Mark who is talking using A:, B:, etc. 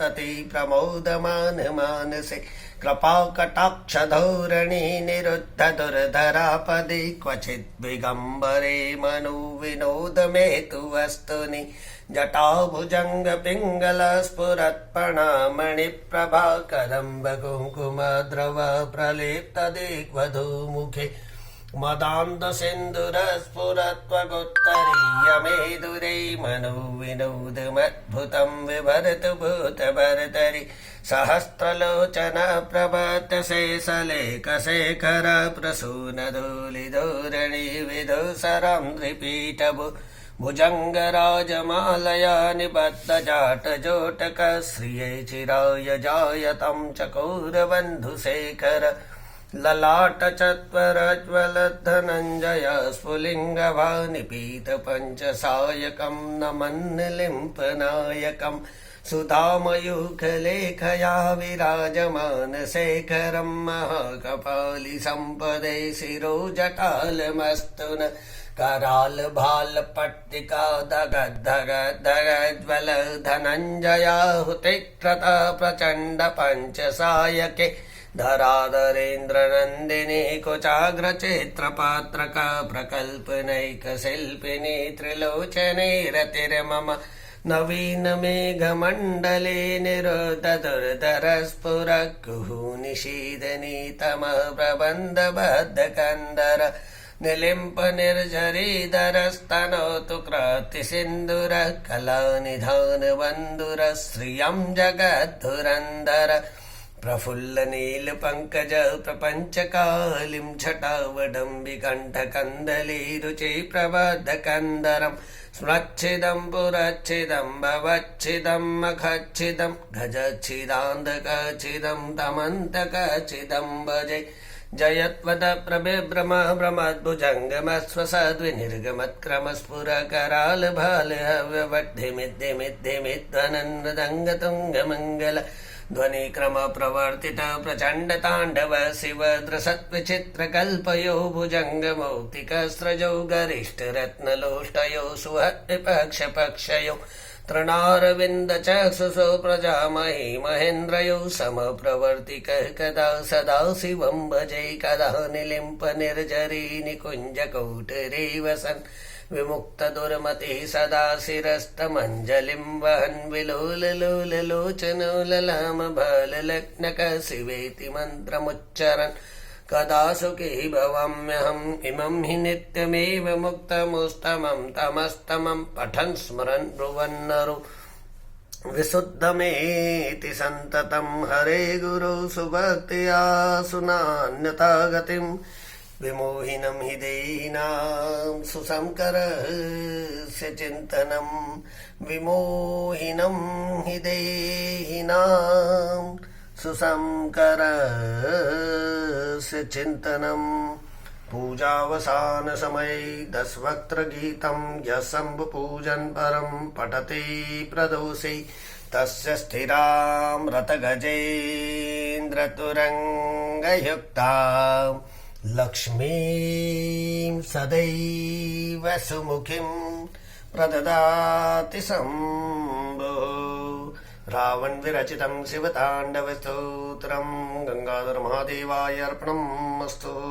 A: सन्तति प्रमोदमान मानसे कृपाकटाक्षधोरणी निरुद्ध दुर्धरापदि क्वचिद्विगम्बरे मनुविनोदमेतु वस्तुनि जटाभुजंग पिंगल स्फुरत्प्रणामणिप्रभाकरम्ब कुङ्कुमद्रव प्रलेप्त दिग्वधूमुखे मदान्दसिन्दूरस्फुरत्वगोत्तरीयमेदुरै मनोविनोदमद्भुतं विभरतु भूतभर्तरि सहस्रलोचन प्रभतशेषलेखशेखर प्रसूनधूलिधोरणि विधुसरं त्रिपीठभु भुजङ्गराजमालया निबद्धजाटजोटक श्रिये चिराय जायतं चकोरबन्धुशेखर ललाटचत्वरज्वलद्धनञ्जय स्फुलिङ्गभानिपीतपञ्चसायकं नमन्निलिम्पनायकं सुधामयूखलेखया विराजमानशेखरं महाकपालिसम्पदे शिरोजटालमस्तु न कराल भाल पट्टिका धगद्धगद्धगज्वल धनञ्जयाहुतिक्रत प्रचण्ड पञ्चसायके धराधरेन्द्रनन्दिनी कुचाग्रचित्रपात्रक प्रकल्पनैकशिल्पिनी त्रिलोचने रतिर्मम नवीन मेघमण्डले निरुद्धदुर्धर स्फुरकुहूनिशीदनी तमः प्रबन्धबद्धकन्दर निलिम्प निर्झरीधरस्तनोतु क्रातिसिन्दूर कलानिधानबन्धुर श्रियं जगद्धुरन्धर प्रफुल्लनीलपङ्कज प्रपञ्चकालिं छटावडम्बिकण्ठकन्दली रुचि प्रबद्धकन्दरं स्मच्छिदं पुरच्छिदं भवच्छिदं मखच्छिदं गजच्छिदान्धकच्छिदं तमन्तकच्छिदं भजे जयत्वद प्रबिभ्रम भ्रमद्भुजङ्गमस्वसद्विनिर्गमत्क्रमस्फुरकराल भाल हव्यवड्ढिमिद्धिमिद्धिमिद्वनन्दतुङ्गमङ्गल ध्वनिक्रम प्रवर्तित प्रचण्ड ताण्डव शिव द्रसत्विचित्रकल्पयो भुजङ्गमौक्तिकस्रजौ गरिष्ठरत्नलोष्टयो सुहत्विपक्षपक्षयो तृणारविन्दचक्षुषो प्रजामहि महेन्द्रयो समप्रवर्तिकः कदा सदा शिवं भजे कदा निलिम्प निर्झरी निकुञ्जकोटरे वसन् विमुक्तदुर्मतिः सदा शिरस्तमञ्जलिं वहन् विलोललोललोचनो ललामभाललग्नक शिवेति मन्त्रमुच्चरन् कदा सुखी भवाम्यहम् इमं हि नित्यमेव मुक्तमुस्तमं तमस्तमं पठन् स्मरन् ब्रुवन्नरु विशुद्धमेति सन्ततं हरे गुरु सुभक्त्या सुनान्यथा गतिम् विमोहिनं हि देहिनां सुसंकरस्य चिन्तनं विमोहिनं हि देहिनां सुसंकरस्य चिन्तनं पूजावसान समये दशवक्त्रगीतं यः शम्भुपूजन् परं पठति प्रदोषे तस्य स्थिरां रतगजेन्द्रतुरङ्गयुक्तां लक्ष्मीं सदैव सुमुखीं प्रददाति शम्भुः रावण विरचितं शिवताण्डवस्तोत्रं गंगाधर महादेवाय अर्पणमस्तु।